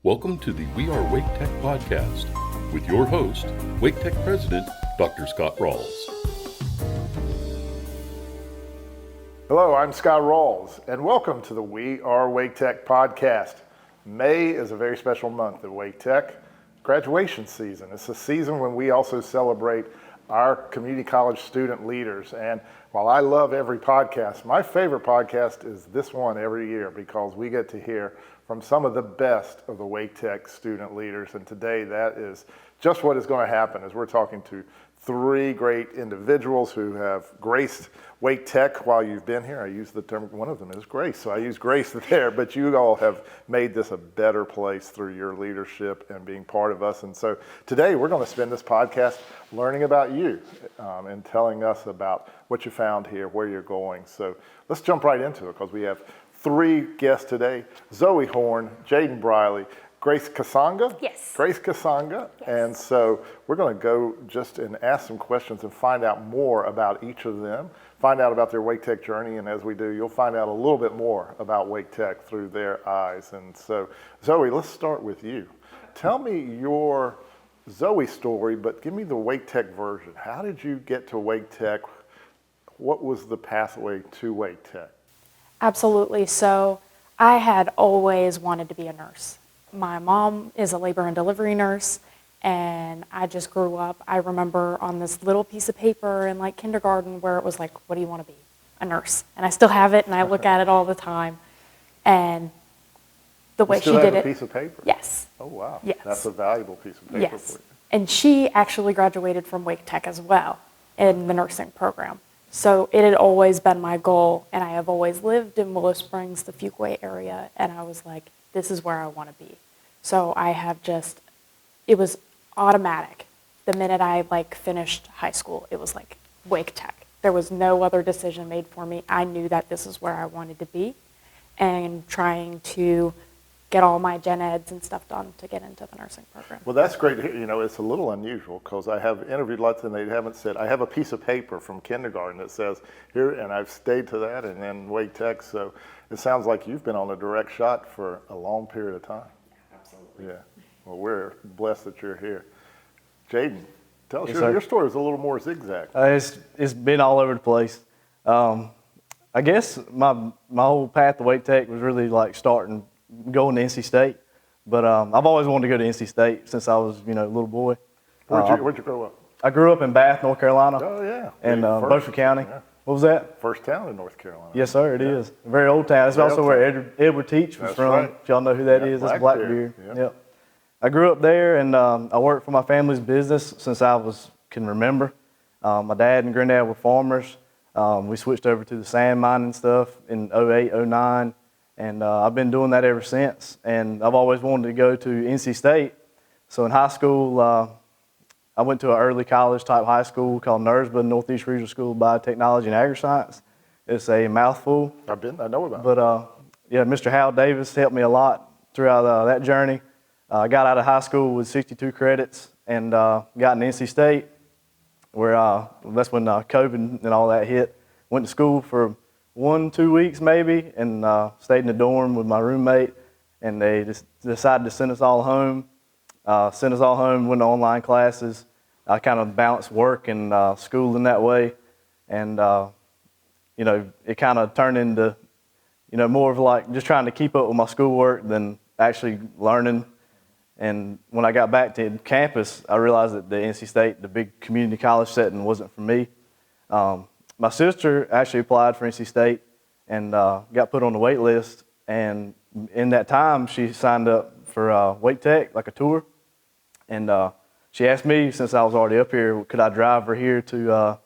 Welcome to the We Are Wake Tech podcast with your host, Wake Tech President, Dr. Scott Ralls. Hello, I'm Scott Ralls, and welcome to the We Are Wake Tech podcast. May is a very special month at Wake Tech, graduation season. It's a season when we also celebrate our community college student leaders. And while I love every podcast, my favorite podcast is this one every year because we get to hear from some of the best of the Wake Tech student leaders. And today that is just what is going to happen as we're talking to three great individuals who have graced Wake Tech while you've been here. I use the term, one of them is grace, so I use grace there, but you all have made this a better place through your leadership and being part of us. And so today we're going to spend this podcast learning about you and telling us about what you found here, where you're going. So let's jump right into it because we have three guests today: Zoe Horne, Jaden Briley, Grace Kasonga? Yes. Grace Kasonga. Yes. And so we're going to go just and ask some questions and find out more about each of them, find out about their Wake Tech journey, and as we do, you'll find out a little bit more about Wake Tech through their eyes. And so, Zoe, let's start with you. Tell me your Zoe story, but give me the Wake Tech version. How did you get to Wake Tech? What was the pathway to Wake Tech? Absolutely. So I had always wanted to be a nurse. My mom is a labor and delivery nurse, and I just grew up. I remember on this little piece of paper in like kindergarten where it was like, what do you want to be? A nurse. And I still have it, and I look at it all the time. And the way she did it. You still have a piece of paper? Yes. Oh, wow. Yes. That's a valuable piece of paper Yes. for you. And she actually graduated from Wake Tech as well in the nursing program. So it had always been my goal, and I have always lived in Willow Springs, the Fuquay area, and I was like, this is where I want to be. So I have just, it was automatic. The minute I finished high school, it was like Wake Tech. There was no other decision made for me. I knew that this is where I wanted to be, and trying to get all my gen eds and stuff done to get into the nursing program. Well, that's great to hear. You know, it's a little unusual because I have interviewed lots and they haven't said, I have a piece of paper from kindergarten that says here, and I've stayed to that, and then Wake Tech. So it sounds like you've been on a direct shot for a long period of time. Absolutely. Yeah. Well, we're blessed that you're here. Jaden, tell us, Yes, your story was a little more zigzag. It's been all over the place. I guess my whole path to Wake Tech was really like going to NC State, but I've always wanted to go to NC State since I was a little boy. Where'd you grow up? I grew up in Bath, North Carolina. Oh, yeah. And Beaufort County. Yeah. What was that? First town in North Carolina. Yes, sir, it is. A very old town. It's Very also old where Edward Teach was That's from. right. If y'all know who that Yeah, is, that's Blackbeard. Blackbeard. Yeah. Yep. I grew up there, and I worked for my family's business since I can remember. My dad and granddad were farmers. We switched over to the sand mining stuff in 08, 09, and I've been doing that ever since. And I've always wanted to go to NC State. So in high school, I went to an early college type high school called NERSBA, Northeast Regional School of Biotechnology and Agri-Science. It's a mouthful. I know about it. But yeah, Mr. Hal Davis helped me a lot throughout that journey. I got out of high school with 62 credits and got into NC State, where that's when COVID and all that hit. Went to school for 1-2 weeks maybe, and stayed in the dorm with my roommate, and they just decided to send us all home. Went to online classes. I kind of balanced work and school in that way, and it kind of turned into more of like just trying to keep up with my schoolwork than actually learning. And when I got back to campus, I realized that the NC State, the big community college setting, wasn't for me. My sister actually applied for NC State and got put on the wait list. And in that time, she signed up for Wake Tech, like a tour. And she asked me, since I was already up here, could I drive her here to,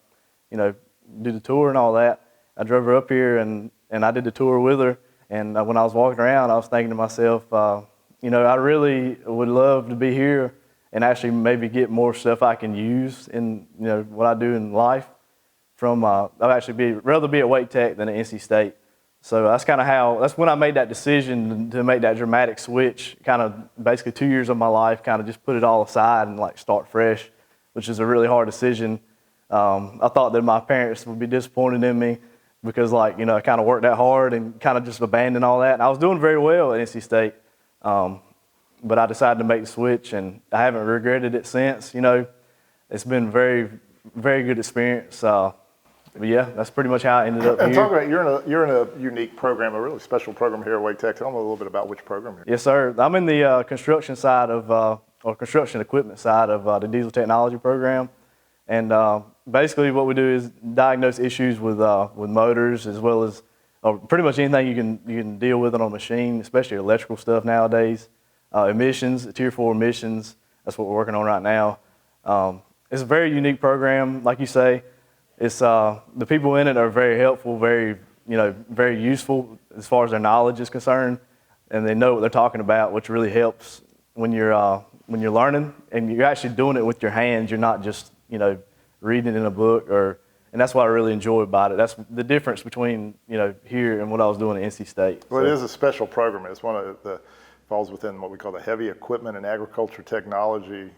do the tour and all that. I drove her up here and I did the tour with her. And when I was walking around, I was thinking to myself, I really would love to be here and actually maybe get more stuff I can use in what I do in life. I'd actually rather be at Wake Tech than at NC State. So that's when I made that decision to make that dramatic switch. Kind of basically 2 years of my life, kind of just put it all aside and start fresh, which is a really hard decision. I thought that my parents would be disappointed in me because I kind of worked that hard and kind of just abandoned all that. And I was doing very well at NC State. but I decided to make the switch, and I haven't regretted it since. You know, it's been very, very good experience. But yeah, that's pretty much how I ended up And here. talk about, you're in a unique program, a really special program here at Wake Tech. Tell me a little bit about which program you're in. Yes, sir. I'm in the construction side of, or construction equipment side of the diesel technology program. And basically what we do is diagnose issues with motors, as well as pretty much anything you can deal with on a machine, especially electrical stuff nowadays. Emissions, Tier 4 emissions, that's what we're working on right now. It's a very unique program, like you say. It's the people in it are very helpful, very useful as far as their knowledge is concerned, and they know what they're talking about, which really helps when you're learning and you're actually doing it with your hands. You're not just reading it in a book, and that's what I really enjoy about it. That's the difference between here and what I was doing at NC State. Well, it is a special program. It's one of the falls within what we call the heavy equipment and agriculture technology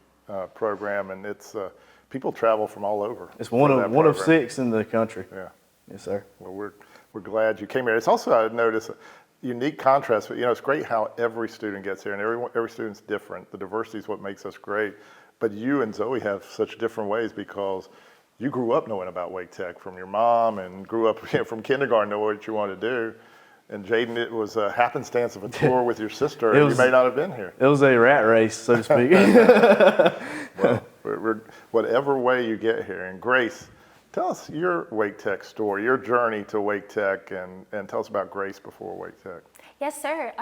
program, and it's people travel from all over. It's one of 6 in the country. Yeah. Yes, sir. Well, we're glad you came here. It's also, I noticed, a unique contrast. But it's great how every student gets here, and every student's different. The diversity is what makes us great. But you and Zoe have such different ways because you grew up knowing about Wake Tech from your mom, and grew up from kindergarten knowing what you wanted to do. And Jaden, it was a happenstance of a tour with your sister, and you may not have been here. It was a rat race, so to speak. Well, whatever way you get here. And Grace, tell us your Wake Tech story, your journey to Wake Tech, and tell us about Grace before Wake Tech. Yes, sir.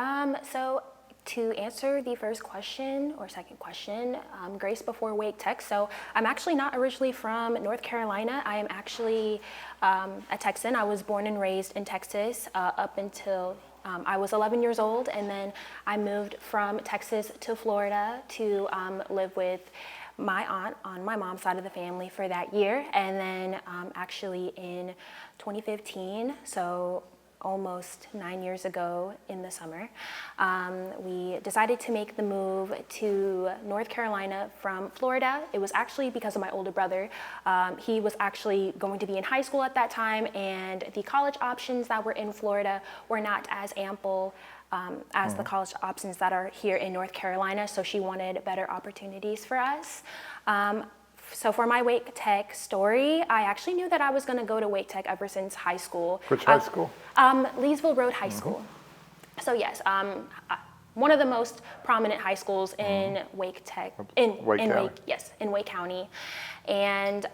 So to answer the first question or second question, Grace before Wake Tech. So I'm actually not originally from North Carolina. I am actually a Texan. I was born and raised in Texas up until I was 11 years old, and then I moved from Texas to Florida to live with my aunt on my mom's side of the family for that year. And then actually in 2015, so almost 9 years ago in the summer, we decided to make the move to North Carolina from Florida. It was actually because of my older brother. He was actually going to be in high school at that time, and the college options that were in Florida were not as ample as the college options that are here in North Carolina, so she wanted better opportunities for us. So for my Wake Tech story, I actually knew that I was going to go to Wake Tech ever since high school. Which high school? Leesville Road High School. So yes, one of the most prominent high schools in Wake Tech, in Wake County. And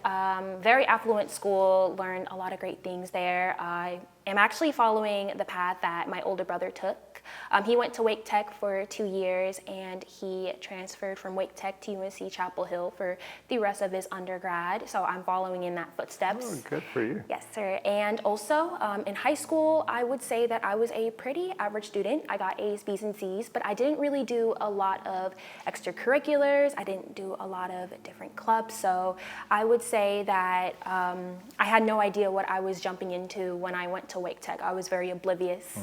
very affluent school, learned a lot of great things there. I am actually following the path that my older brother took. He went to Wake Tech for 2 years, and he transferred from Wake Tech to UNC Chapel Hill for the rest of his undergrad. So I'm following in that footsteps. Oh, good for you. Yes, sir. And also in high school, I would say that I was a pretty average student. I got A's, B's, and C's, but I didn't really do a lot of extracurriculars. I didn't do a lot of different clubs. So I would say that I had no idea what I was jumping into when I went to Wake Tech. I was very oblivious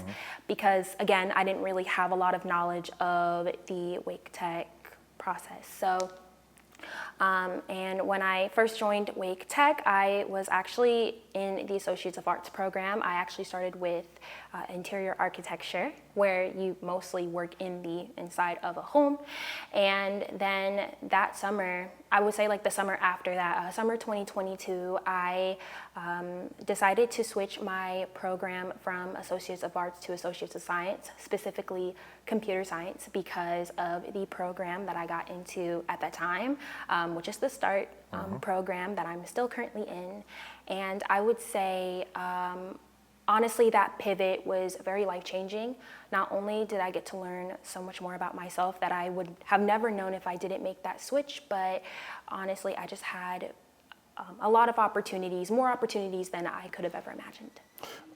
because, again, I didn't really have a lot of knowledge of the Wake Tech process. So, and when I first joined Wake Tech, I was actually in the Associates of Arts program. I actually started with interior architecture, where you mostly work in the inside of a home. And then that summer, I would say like the summer after that, summer 2022, I decided to switch my program from Associates of Arts to Associates of Science, specifically computer science, because of the program that I got into at that time, which is the START program that I'm still currently in. And I would say, honestly, that pivot was very life-changing. Not only did I get to learn so much more about myself that I would have never known if I didn't make that switch, but honestly, I just had a lot of opportunities, more opportunities than I could have ever imagined.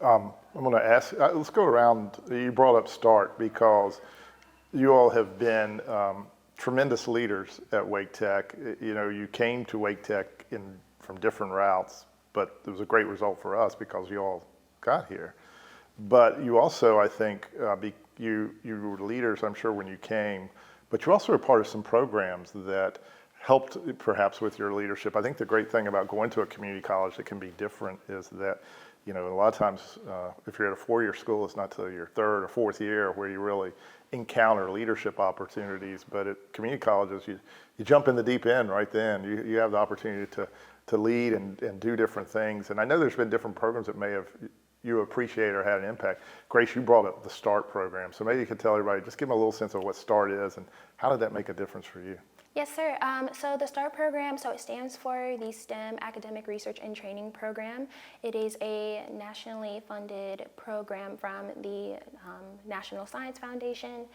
I'm going to ask, let's go around. You brought up START because you all have been tremendous leaders at Wake Tech. You came to Wake Tech from different routes, but it was a great result for us because you all got here. But you also, I think, you were leaders, I'm sure, when you came, but you also were part of some programs that helped perhaps with your leadership. I think the great thing about going to a community college that can be different is that, a lot of times if you're at a four-year school, it's not till your third or fourth year where you really encounter leadership opportunities, but at community colleges, you jump in the deep end right then. You have the opportunity to lead and do different things. And I know there's been different programs that may have you appreciate or had an impact. Grace, you brought up the START program, so maybe you could tell everybody, just give them a little sense of what START is and how did that make a difference for you? Yes, sir. So the START program, so it stands for the STEM Academic Research and Training Program. It is a nationally funded program from the National Science Foundation.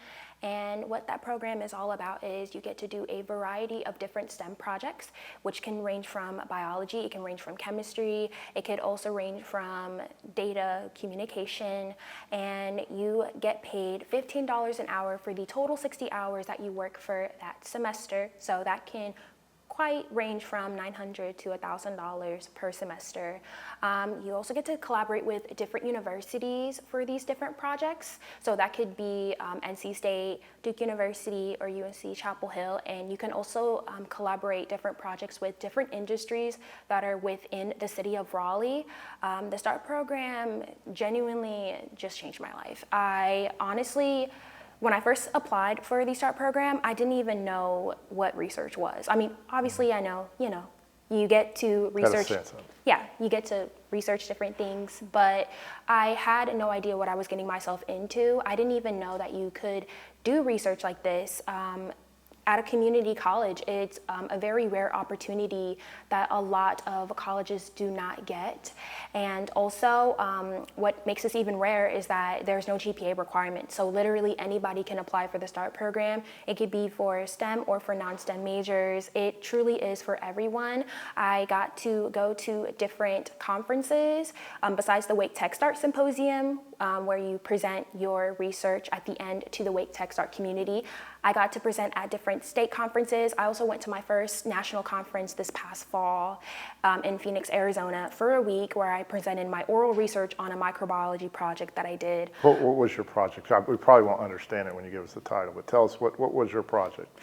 And what that program is all about is you get to do a variety of different STEM projects, which can range from biology, it can range from chemistry, it could also range from data communication, and you get paid $15 an hour for the total 60 hours that you work for that semester. So that can quite range from $900 to $1,000 per semester. You also get to collaborate with different universities for these different projects. So that could be NC State, Duke University, or UNC Chapel Hill. And you can also collaborate different projects with different industries that are within the city of Raleigh. The START program genuinely just changed my life. I honestly, when I first applied for the START program, I didn't even know what research was. I mean, obviously I know, you get to research. Yeah, you get to research different things, but I had no idea what I was getting myself into. I didn't even know that you could do research like this. At a community college, it's a very rare opportunity that a lot of colleges do not get. And also, what makes this even rare is that there's no GPA requirement. So literally anybody can apply for the START program. It could be for STEM or for non-STEM majors. It truly is for everyone. I got to go to different conferences besides the Wake Tech Start Symposium, where you present your research at the end to the Wake Tech Start community. I got to present at different state conferences. I also went to my first national conference this past fall in Phoenix, Arizona for a week where I presented my oral research on a microbiology project that I did. What was your project? We probably won't understand it when you give us the title, but tell us what was your project?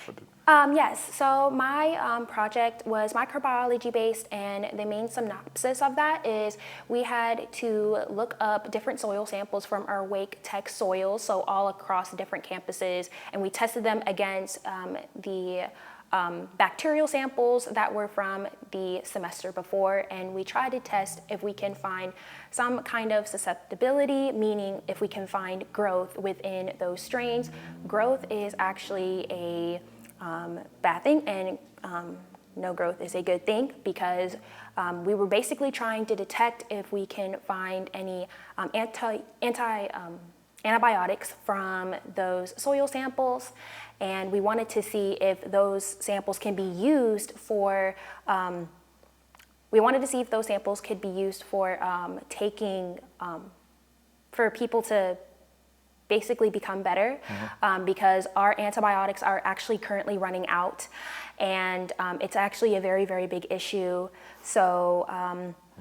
Yes, so my project was microbiology based, and the main synopsis of that is we had to look up different soil samples from our Wake Tech soils, so all across different campuses, and we tested them against the bacterial samples that were from the semester before, and we tried to test if we can find some kind of susceptibility, meaning if we can find growth within those strains. Growth is actually a bad thing, and no growth is a good thing, because we were basically trying to detect if we can find any antibiotics from those soil samples, and we wanted to see if those samples can be used for taking for people to basically become better, because our antibiotics are actually currently running out, and it's actually a very, very big issue. So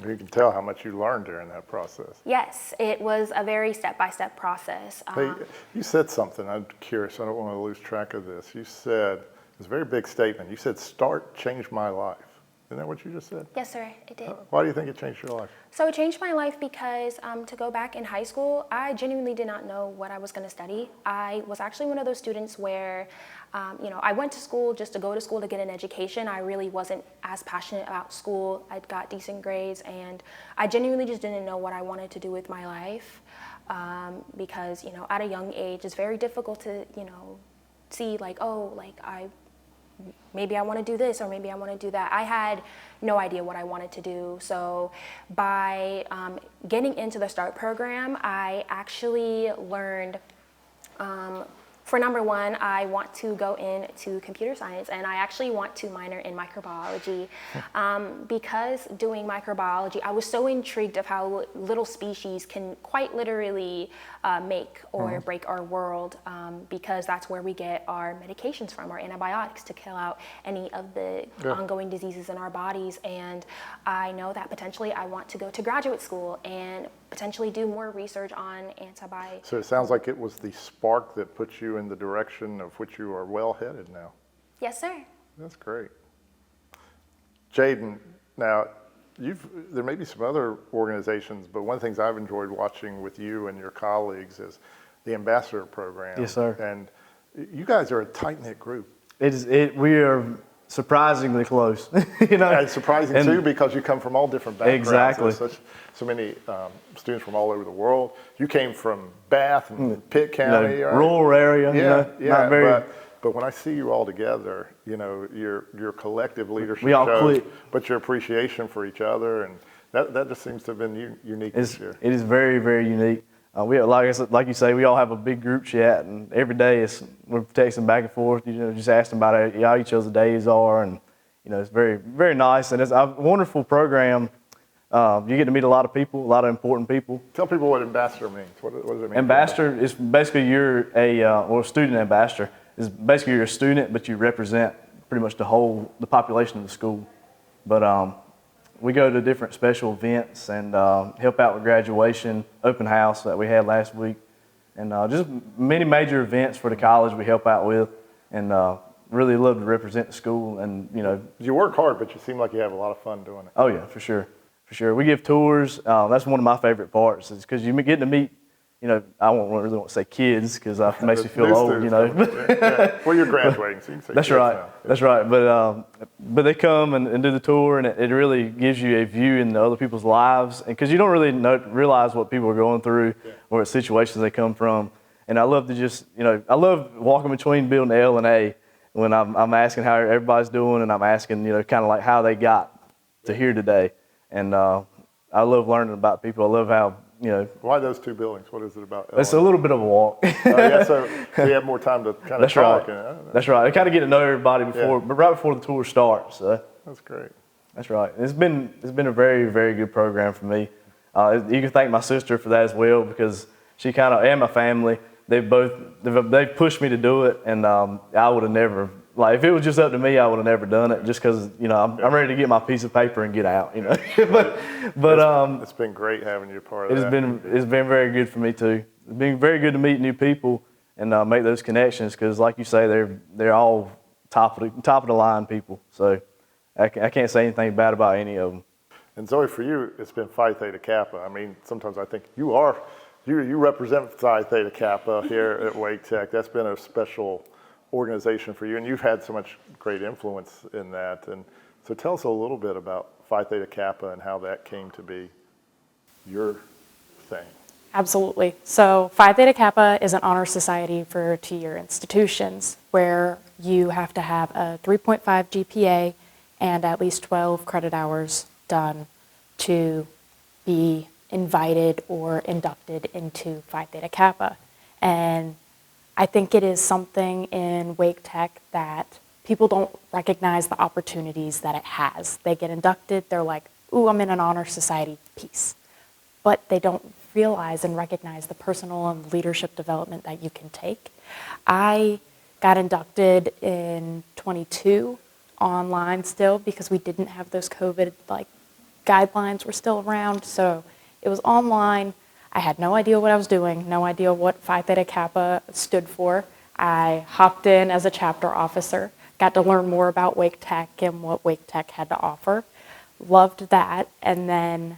you can tell how much you learned during that process. Yes, it was a very step-by-step process. Hey, you said something, I'm curious, I don't want to lose track of this. You said, it's a very big statement, you said START changed my life. Isn't that what you just said? Yes, sir, it did. Why do you think it changed your life? So it changed my life because to go back in high school, I genuinely did not know what I was going to study. I was actually one of those students where, I went to school just to go to school to get an education. I really wasn't as passionate about school. I got decent grades, and I genuinely just didn't know what I wanted to do with my life, because, at a young age, it's very difficult to, see maybe I want to do this or maybe I want to do that. I had no idea what I wanted to do. So by getting into the START program, I actually learned, for number one, I want to go into computer science, and I actually want to minor in microbiology. Because doing microbiology, I was so intrigued of how little species can quite literally make or break our world, because that's where we get our medications from, our antibiotics, to kill out any of the ongoing diseases in our bodies. And I know that potentially I want to go to graduate school and potentially do more research on antibiotics. So it sounds like it was the spark that put you in the direction of which you are well headed now. Yes, sir. That's great. Jaden, now there may be some other organizations, but one of the things I've enjoyed watching with you and your colleagues is the ambassador program. Yes, sir. And you guys are a tight-knit group. We are surprisingly close. You know, And it's surprising too, because you come from all different backgrounds. Exactly. There's so many students from all over the world. You came from Bath and Pitt County, right? Rural area. Not very. But when I see you all together, your collective leadership We all shows, click. but your appreciation for each other, and that just seems to have been unique this year. It is very, very unique. We like you say, we all have a big group chat, and every day we're texting back and forth. Just asking about how each other's days are, and it's very, very nice, and it's a wonderful program. You get to meet a lot of people, a lot of important people. Tell people what ambassador means. What does it mean? Ambassador is basically you're a student ambassador is basically you're a student, but you represent pretty much the population of the school. But we go to different special events and help out with graduation, open house that we had last week, and just many major events for the college we help out with, and really love to represent the school. And you work hard, but you seem like you have a lot of fun doing it. Oh yeah, for sure. We give tours. That's one of my favorite parts, is because you get to meet. I won't really want to say kids because it makes me feel old. Yeah. Well, you're graduating, so you can say That's kids right. now. Yeah. That's right. But they come and do the tour, and it really gives you a view into other people's lives, and because you don't really realize what people are going through or what situations they come from. And I love to I love walking between building L and A when I'm asking how everybody's doing, and I'm asking kind of like how they got to here today. And I love learning about people. I love how. Why those two buildings? What is it about? It's a little bit of a walk. So you have more time to kind of talk. Right. That's right. I kind of get to know everybody but right before the tour starts. So. That's great. That's right. It's been a very, very good program for me. You can thank my sister for that as well, because she and my family, they've pushed me to do it, and I would have never. If it was just up to me, I would have never done it, just because I'm ready to get my piece of paper and get out. but it's been great having you part of that. It's been very good for me too. It's been very good to meet new people and make those connections, because like you say, they're all top of the line people. So I can't say anything bad about any of them. And Zoe, for you, it's been Phi Theta Kappa. I mean, sometimes I think you represent Phi Theta Kappa here at Wake Tech. That's been a special organization for you, and you've had so much great influence in that. And so tell us a little bit about Phi Theta Kappa and how that came to be your thing. Absolutely. So Phi Theta Kappa is an honor society for two-year institutions where you have to have a 3.5 GPA and at least 12 credit hours done to be invited or inducted into Phi Theta Kappa. And I think it is something in Wake Tech that people don't recognize the opportunities that it has. They get inducted, they're like, ooh, I'm in an honor society, peace. But they don't realize and recognize the personal and leadership development that you can take. I got inducted in 22 online still, because we didn't have those COVID guidelines were still around. So it was online. I had no idea what I was doing, no idea what Phi Theta Kappa stood for. I hopped in as a chapter officer, got to learn more about Wake Tech and what Wake Tech had to offer. Loved that, and then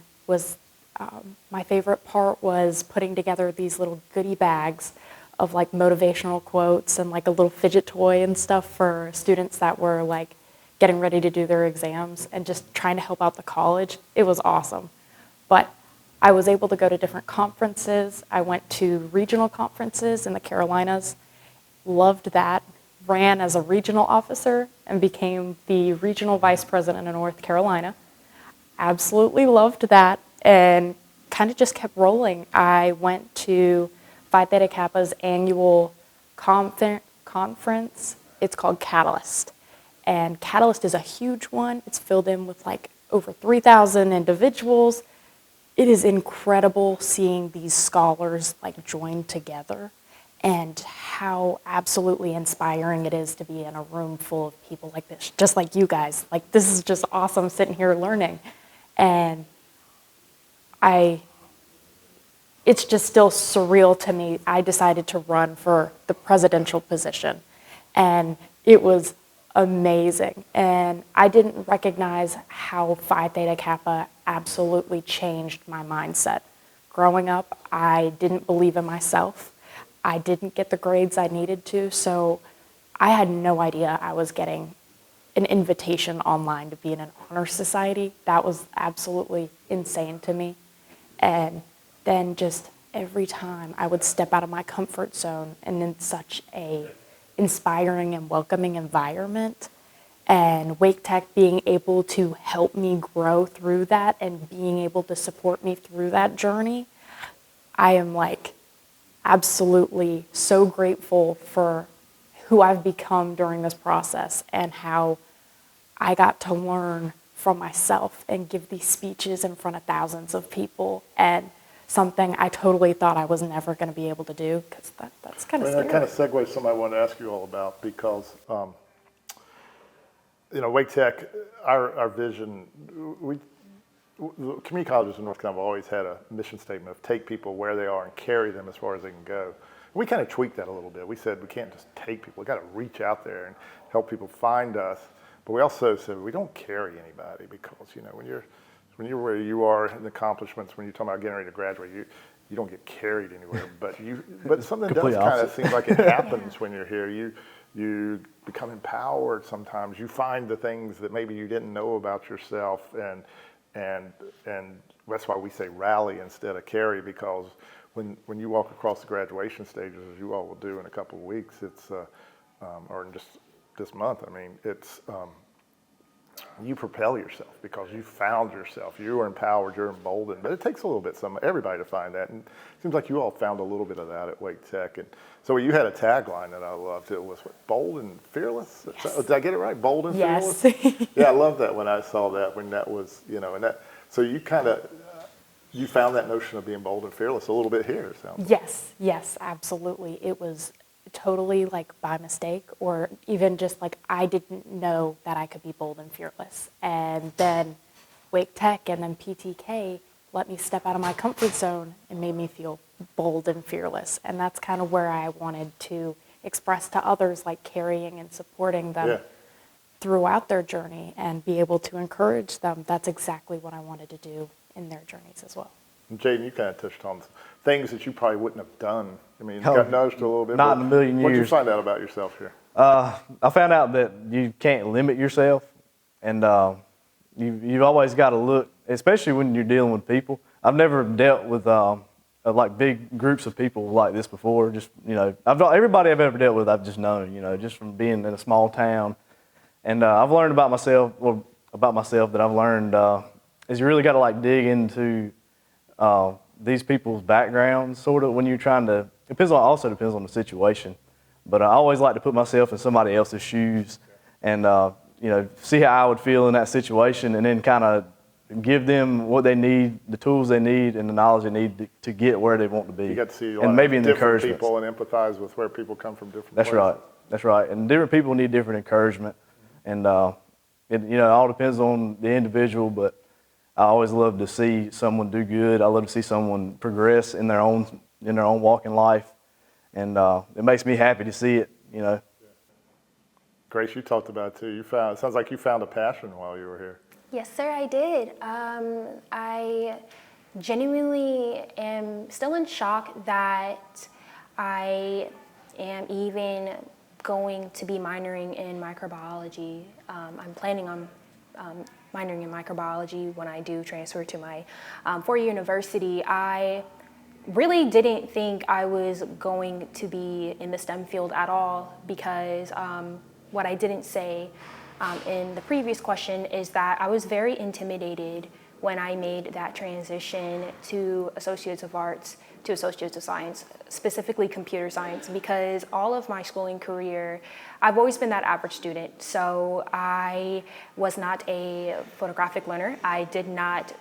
my favorite part was putting together these little goodie bags of motivational quotes and a little fidget toy and stuff for students that were getting ready to do their exams, and just trying to help out the college. It was awesome. But I was able to go to different conferences. I went to regional conferences in the Carolinas, loved that, ran as a regional officer and became the regional vice president in North Carolina. Absolutely loved that, and kind of just kept rolling. I went to Phi Theta Kappa's annual conference. It's called Catalyst. And Catalyst is a huge one. It's filled in with over 3,000 individuals. It is incredible seeing these scholars join together, and how absolutely inspiring it is to be in a room full of people like this, just like you guys. This is just awesome sitting here learning. And it's just still surreal to me. I decided to run for the presidential position, and it was amazing. And I didn't recognize how Phi Theta Kappa absolutely changed my mindset. Growing up, I didn't believe in myself. I didn't get the grades I needed to, so I had no idea I was getting an invitation online to be in an honor society. That was absolutely insane to me. And then just every time I would step out of my comfort zone and in such a inspiring and welcoming environment, and Wake Tech being able to help me grow through that and being able to support me through that journey, I am like absolutely so grateful for who I've become during this process and how I got to learn from myself and give these speeches in front of thousands of people, and something I totally thought I was never going to be able to do, because that's kind of scary. That kind of segues to something I wanted to ask you all about, because Wake Tech, our vision, community colleges in North Carolina have always had a mission statement of take people where they are and carry them as far as they can go. And we kind of tweaked that a little bit. We said we can't just take people, we got to reach out there and help people find us. But we also said we don't carry anybody, because when you're where you are in accomplishments, when you're talking about getting ready to graduate, you don't get carried anywhere. But something does kind of seem like it happens when you're here. You become empowered sometimes. You find the things that maybe you didn't know about yourself, and that's why we say rally instead of carry, because when you walk across the graduation stages, as you all will do in a couple of weeks, it's or in just this month, it's you propel yourself because you found yourself. You are empowered, you're emboldened. But it takes a little bit, everybody to find that. And it seems like you all found a little bit of that at Wake Tech. And so you had a tagline that I loved. It was bold and fearless. Yes. Did I get it right? Bold and Yes. fearless? Yeah, I love that when I saw that, when that was, and that, so you kind of, you found that notion of being bold and fearless a little bit here, it sounds like. Yes, absolutely. It was totally like by mistake, or even just like I didn't know that I could be bold and fearless. And then Wake Tech and then PTK let me step out of my comfort zone and made me feel bold and fearless. And that's kind of where I wanted to express to others, like carrying and supporting them throughout their journey and be able to encourage them. That's exactly what I wanted to do in their journeys as well. And Jaden, you kind of touched on things that you probably wouldn't have done. You got nudged a little bit. Not in a million years. What did you find out about yourself here? I found out that you can't limit yourself, and you've always got to look, especially when you're dealing with people. I've never dealt with like big groups of people like this before. Just everybody I've ever dealt with, I've just known. Just from being in a small town, and I've learned about myself. Well, about myself that I've learned is you really got to like dig into these people's backgrounds, sort of, when you're trying to. Also depends on the situation, but I always like to put myself in somebody else's shoes, and see how I would feel in that situation, and then kind of give them what they need, the tools they need, and the knowledge they need to get where they want to be. You got to see a lot and maybe of in different people and empathize with where people come from different places. That's right. And different people need different encouragement, and it all depends on the individual, but I always love to see someone do good. I love to see someone progress in their own walk in life, and it makes me happy to see it. Grace, you talked about it too. It sounds like you found a passion while you were here. Yes, sir, I did. I genuinely am still in shock that I am even going to be minoring in microbiology. I'm planning on minoring in microbiology when I do transfer to my four-year university. I really didn't think I was going to be in the STEM field at all, because what I didn't say in the previous question is that I was very intimidated when I made that transition to Associates of Arts to Associates of Science, specifically computer science, because all of my schooling career, I've always been that average student. So I was not a photographic learner. I did not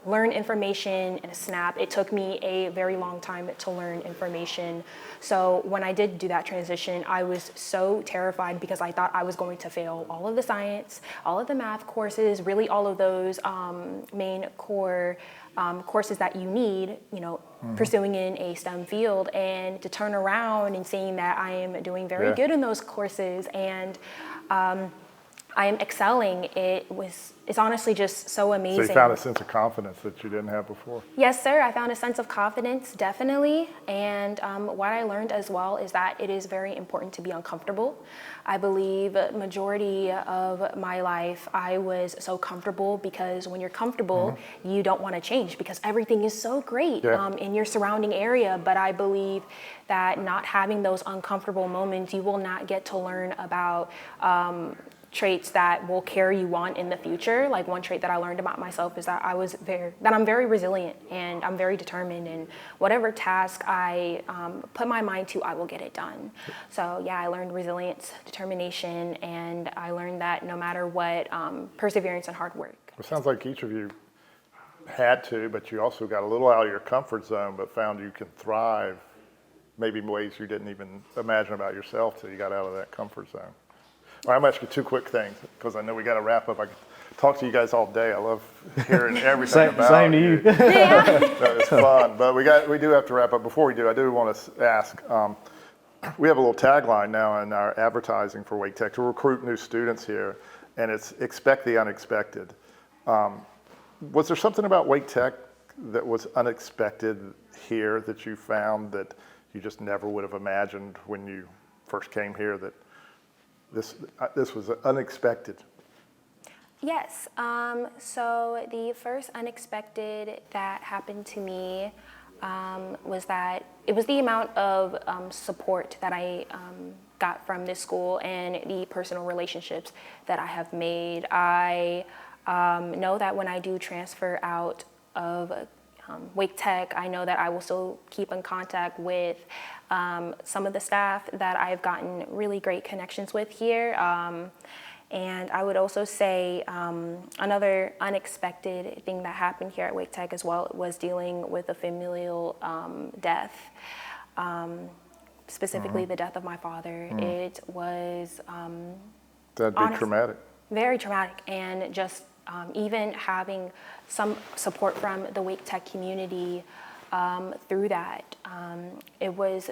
learn information in a snap. It took me a very long time to learn information. So when I did do that transition, I was so terrified because I thought I was going to fail all of the science, all of the math courses, really all of those main core courses that you need, pursuing in a STEM field, and to turn around and seeing that I am doing very good in those courses. And I am excelling. It's honestly just so amazing. So you found a sense of confidence that you didn't have before? Yes, sir. I found a sense of confidence, definitely. And what I learned as well is that it is very important to be uncomfortable. I believe majority of my life, I was so comfortable because when you're comfortable, you don't want to change because everything is so great in your surrounding area. But I believe that not having those uncomfortable moments, you will not get to learn about traits that will carry you on in the future. Like one trait that I learned about myself is that I'm very resilient and I'm very determined, and whatever task I put my mind to, I will get it done. So yeah, I learned resilience, determination, and I learned that no matter what, perseverance and hard work. It sounds like each of you had to, but you also got a little out of your comfort zone, but found you can thrive maybe in ways you didn't even imagine about yourself till you got out of that comfort zone. All right, I'm going to ask you two quick things because I know we got to wrap up. I could talk to you guys all day. I love hearing everything about same to you. It's fun, but we do have to wrap up. Before we do, I do want to ask, we have a little tagline now in our advertising for Wake Tech to recruit new students here, and it's expect the unexpected. Was there something about Wake Tech that was unexpected here that you found that you just never would have imagined when you first came here, that this was unexpected? Yes. So the first unexpected that happened to me was that it was the amount of support that I got from this school and the personal relationships that I have made. I know that when I do transfer out of Wake Tech, I know that I will still keep in contact with some of the staff that I've gotten really great connections with here. And I would also say another unexpected thing that happened here at Wake Tech as well was dealing with a familial death, specifically the death of my father. It was That'd be traumatic. Very traumatic, and just even having some support from the Wake Tech community through that, it was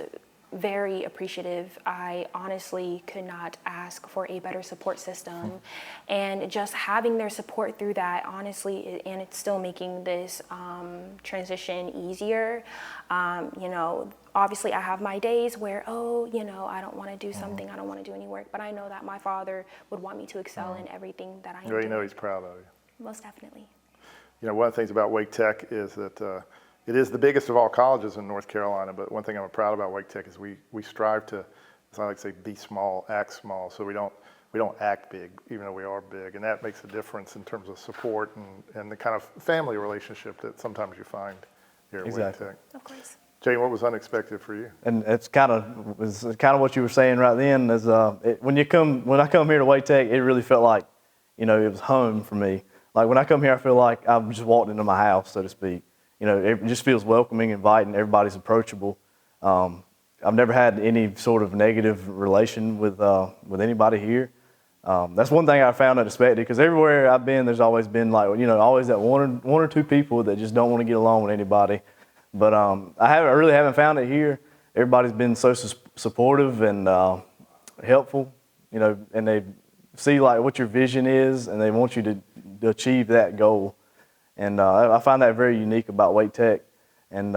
very appreciative. I honestly could not ask for a better support system, and just having their support through that, honestly, and it's still making this transition easier. Obviously I have my days where, I don't want to do something, I don't want to do any work, but I know that my father would want me to excel in everything that I am doing. You know he's proud of you. Most definitely. One of the things about Wake Tech is that it is the biggest of all colleges in North Carolina, but one thing I'm proud about Wake Tech is we strive to, as I like to say, be small, act small, so we don't act big, even though we are big, and that makes a difference in terms of support and the kind of family relationship that sometimes you find here at Wake Tech. Of course. Jane, what was unexpected for you? And it's kind of what you were saying right then. Is when I come here to Wake Tech, it really felt like, it was home for me. Like when I come here, I feel like I've just walked into my house, so to speak. It just feels welcoming, inviting. Everybody's approachable. I've never had any sort of negative relation with anybody here. That's one thing I found unexpected, because everywhere I've been, there's always been always that one or two people that just don't want to get along with anybody. But I really haven't found it here. Everybody's been so supportive and helpful, and they see what your vision is, and they want you to achieve that goal. And I find that very unique about Wake Tech, and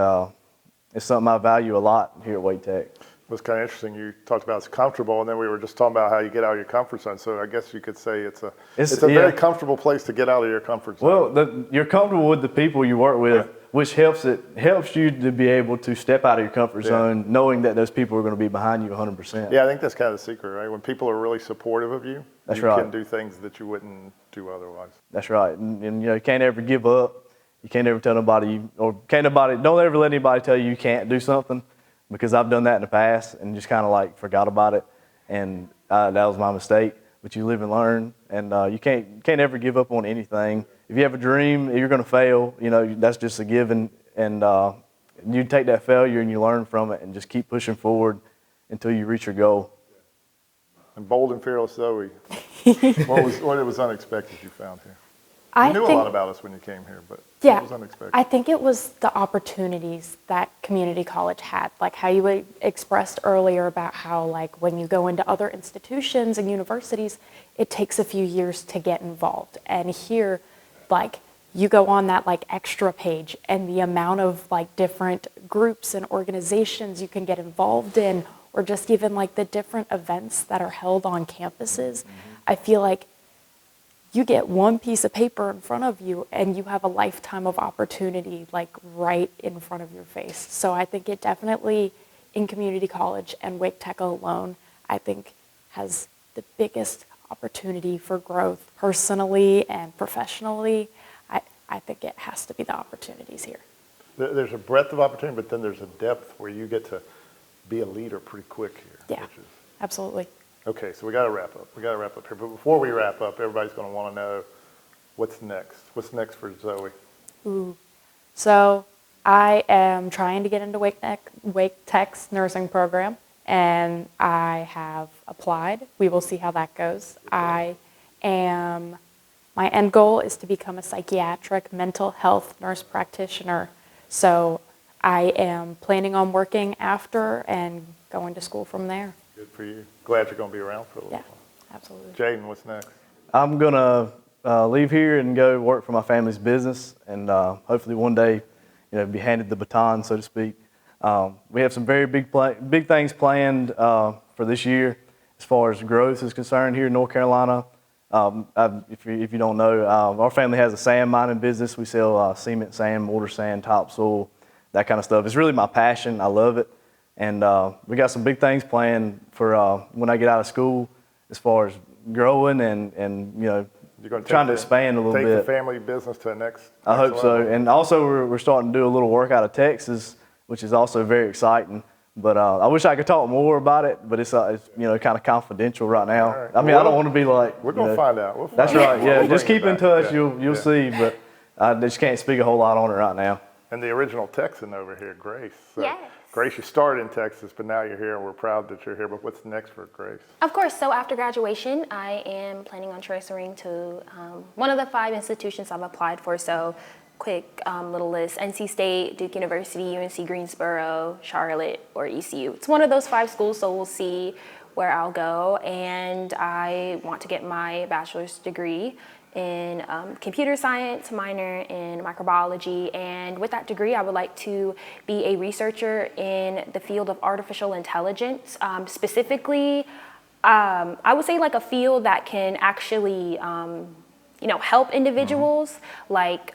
it's something I value a lot here at Wake Tech. It was kind of interesting. You talked about it's comfortable, and then we were just talking about how you get out of your comfort zone. So I guess you could say it's a very comfortable place to get out of your comfort zone. Well, you're comfortable with the people you work with, which helps you to be able to step out of your comfort zone, knowing that those people are going to be behind you 100%. Yeah, I think that's kind of the secret, right? When people are really supportive of you, you can do things that you wouldn't do otherwise. That's right, and you can't ever give up. You can't ever tell nobody, don't ever let anybody tell you can't do something, because I've done that in the past and just kind of forgot about it, and that was my mistake. But you live and learn, and you can't ever give up on anything. If you have a dream, you're going to fail. That's just a given, and you take that failure and you learn from it and just keep pushing forward until you reach your goal. And bold and fearless Zoe, what was unexpected you found here? You knew a lot about us when you came here, but Yeah, it was unexpected. I think it was the opportunities that community college had, like how you expressed earlier about how like when you go into other institutions and universities, it takes a few years to get involved. And here, like you go on that like extra page and the amount of like different groups and organizations you can get involved in, or just even like the different events that are held on campuses, I feel like you get one piece of paper in front of you and you have a lifetime of opportunity like right in front of your face. So I think it definitely, in community college and Wake Tech alone, I think has the biggest opportunity for growth personally and professionally. I think it has to be the opportunities here. There's a breadth of opportunity, but then there's a depth where you get to be a leader pretty quick here. Yeah, absolutely. Okay, so we got to wrap up. We got to wrap up here. But before we wrap up, everybody's going to want to know what's next. What's next for Zoe? So I am trying to get into Wake Tech's nursing program, and I have applied. We will see how that goes. My end goal is to become a psychiatric mental health nurse practitioner. So I am planning on working after and going to school from there. Good for you. Glad you're going to be around for a little Yeah, while. absolutely. Jaden, what's next? I'm going to leave here and go work for my family's business, and hopefully one day, be handed the baton, so to speak. We have some very big things planned for this year as far as growth is concerned here in North Carolina. If you don't know, our family has a sand mining business. We sell cement, sand, mortar sand, topsoil, that kind of stuff. It's really my passion. I love it. And we got some big things planned for when I get out of school as far as growing and You're going to trying to expand a little bit. Take the family business to the next I hope level. so. And also we're starting to do a little work out of Texas, which is also very exciting. But I wish I could talk more about it, but it's kind of confidential right now. Right. I mean, I don't want to be like. We're going to find out. We'll find That's out. right. Yeah, We'll just bring keep it in back. touch. Yeah. You'll see, but I just can't speak a whole lot on it right now. And the original Texan over here, Grace. So, Yes. Grace, you started in Texas, but now you're here, and we're proud that you're here. But what's next for Grace? Of course, so after graduation, I am planning on transferring to one of the 5 institutions I've applied for. So quick little list: NC State, Duke University, UNC Greensboro, Charlotte, or ECU. It's one of those 5 schools, so we'll see where I'll go. And I want to get my bachelor's degree in computer science, minor in microbiology, and with that degree I would like to be a researcher in the field of artificial intelligence, specifically I would say like a field that can actually help individuals, like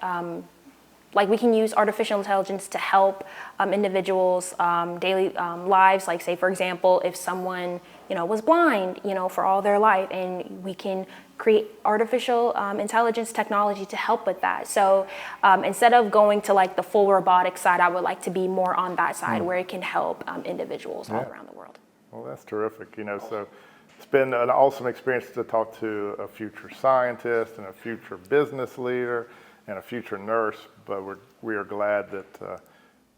we can use artificial intelligence to help individuals' daily lives. Like, say, for example, if someone was blind, for all their life, and we can create artificial intelligence technology to help with that. So instead of going to like the full robotic side, I would like to be more on that side where it can help individuals all around the world. Well, that's terrific. So it's been an awesome experience to talk to a future scientist and a future business leader and a future nurse, but we are glad that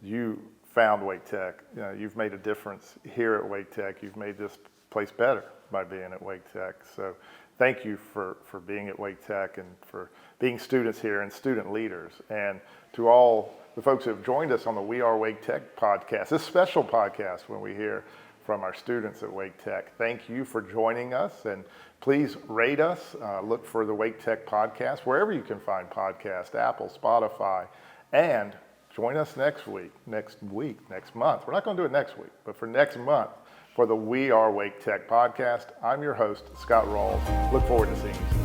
you found Wake Tech. You've made a difference here at Wake Tech. You've made this place better by being at Wake Tech. So thank you for being at Wake Tech and for being students here and student leaders. And to all the folks who have joined us on the We Are Wake Tech podcast, this special podcast when we hear from our students at Wake Tech. Thank you for joining us, and please rate us. Look for the Wake Tech podcast wherever you can find podcasts, Apple, Spotify, and join us next month. We're not going to do it next week, but for next month for the We Are Wake Tech podcast. I'm your host, Scott Ralls. Look forward to seeing you soon.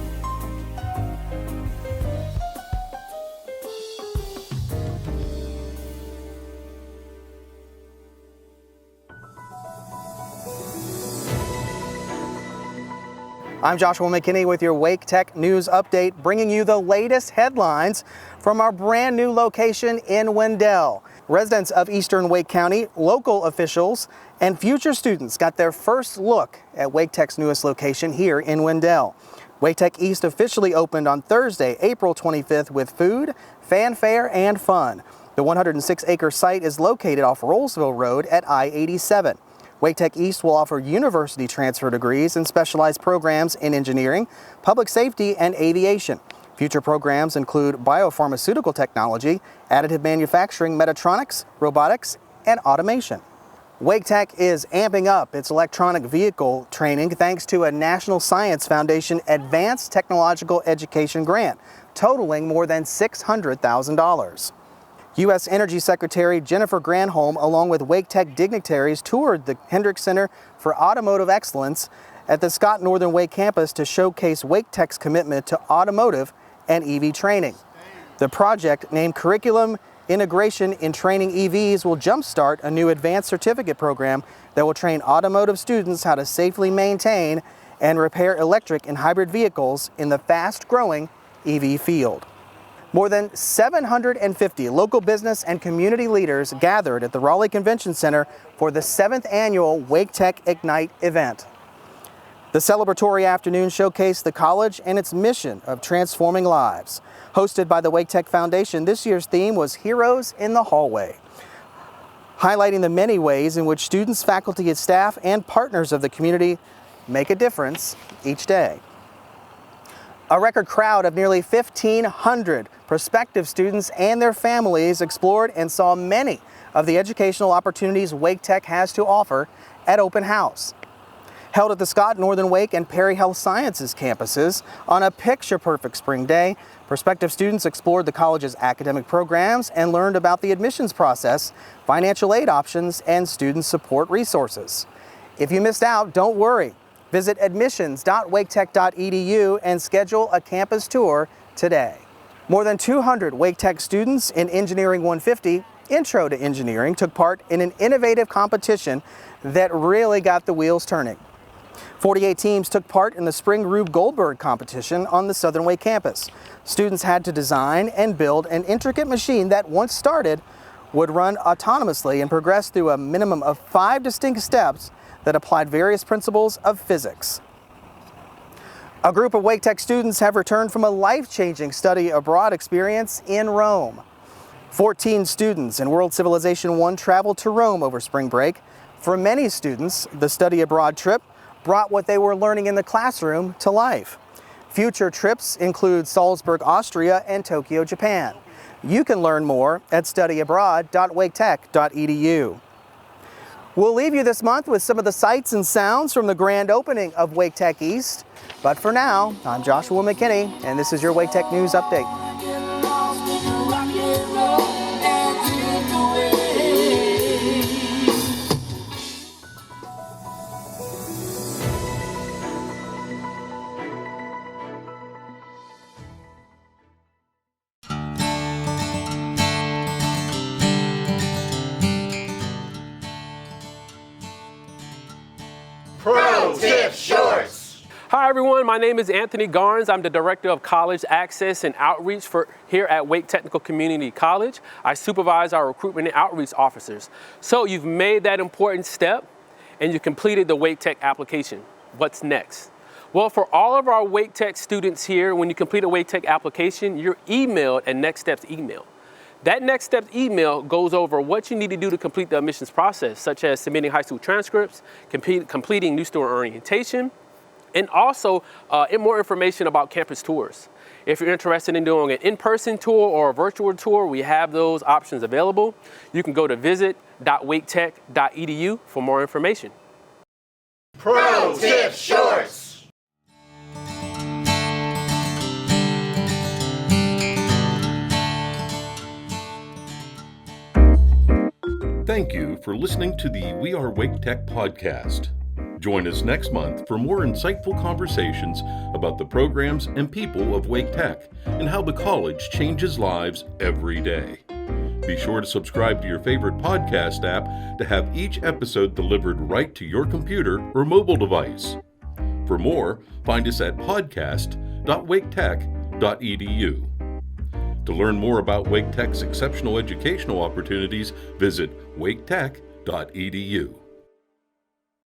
I'm Joshua McKinney with your Wake Tech News Update, bringing you the latest headlines from our brand new location in Wendell. Residents of Eastern Wake County, local officials, and future students got their first look at Wake Tech's newest location here in Wendell. Wake Tech East officially opened on Thursday, April 25th with food, fanfare, and fun. The 106-acre site is located off Rollsville Road at I-87. Wake Tech East will offer university transfer degrees and specialized programs in engineering, public safety, and aviation. Future programs include biopharmaceutical technology, additive manufacturing, mechatronics, robotics, and automation. Wake Tech is amping up its electronic vehicle training thanks to a National Science Foundation Advanced Technological Education grant, totaling more than $600,000. U.S. Energy Secretary Jennifer Granholm, along with Wake Tech dignitaries, toured the Hendricks Center for Automotive Excellence at the Scott Northern Wake campus to showcase Wake Tech's commitment to automotive and EV training. The project, named Curriculum Integration in Training EVs, will jumpstart a new advanced certificate program that will train automotive students how to safely maintain and repair electric and hybrid vehicles in the fast-growing EV field. More than 750 local business and community leaders gathered at the Raleigh Convention Center for the 7th annual Wake Tech Ignite event. The celebratory afternoon showcased the college and its mission of transforming lives. Hosted by the Wake Tech Foundation, this year's theme was Heroes in the Hallway, highlighting the many ways in which students, faculty, and staff, and partners of the community make a difference each day. A record crowd of nearly 1,500 prospective students and their families explored and saw many of the educational opportunities Wake Tech has to offer at Open House. Held at the Scott Northern Wake and Perry Health Sciences campuses on a picture-perfect spring day, prospective students explored the college's academic programs and learned about the admissions process, financial aid options, and student support resources. If you missed out, don't worry. Visit admissions.waketech.edu and schedule a campus tour today. More than 200 Wake Tech students in Engineering 150, Intro to Engineering, took part in an innovative competition that really got the wheels turning. 48 teams took part in the Spring Rube Goldberg competition on the Southern Wake campus. Students had to design and build an intricate machine that, once started, would run autonomously and progress through a minimum of 5 distinct steps that applied various principles of physics. A group of Wake Tech students have returned from a life-changing study abroad experience in Rome. 14 students in World Civilization 1 traveled to Rome over spring break. For many students, the study abroad trip brought what they were learning in the classroom to life. Future trips include Salzburg, Austria, and Tokyo, Japan. You can learn more at studyabroad.waketech.edu. We'll leave you this month with some of the sights and sounds from the grand opening of Wake Tech East. But for now, I'm Joshua McKinney, and this is your Wake Tech News Update. Pro Tip Shorts. Hi everyone, my name is Anthony Garnes. I'm the Director of College Access and Outreach here at Wake Technical Community College. I supervise our recruitment and outreach officers. So you've made that important step and you completed the Wake Tech application. What's next? Well, for all of our Wake Tech students here, when you complete a Wake Tech application, you're emailed a Next Steps email. That Next Steps email goes over what you need to do to complete the admissions process, such as submitting high school transcripts, completing new student orientation, and also more information about campus tours. If you're interested in doing an in-person tour or a virtual tour, we have those options available. You can go to visit.waketech.edu for more information. Pro Tip Shorts. Thank you for listening to the We Are Wake Tech podcast. Join us next month for more insightful conversations about the programs and people of Wake Tech and how the college changes lives every day. Be sure to subscribe to your favorite podcast app to have each episode delivered right to your computer or mobile device. For more, find us at podcast.waketech.edu. To learn more about Wake Tech's exceptional educational opportunities, visit waketech.edu.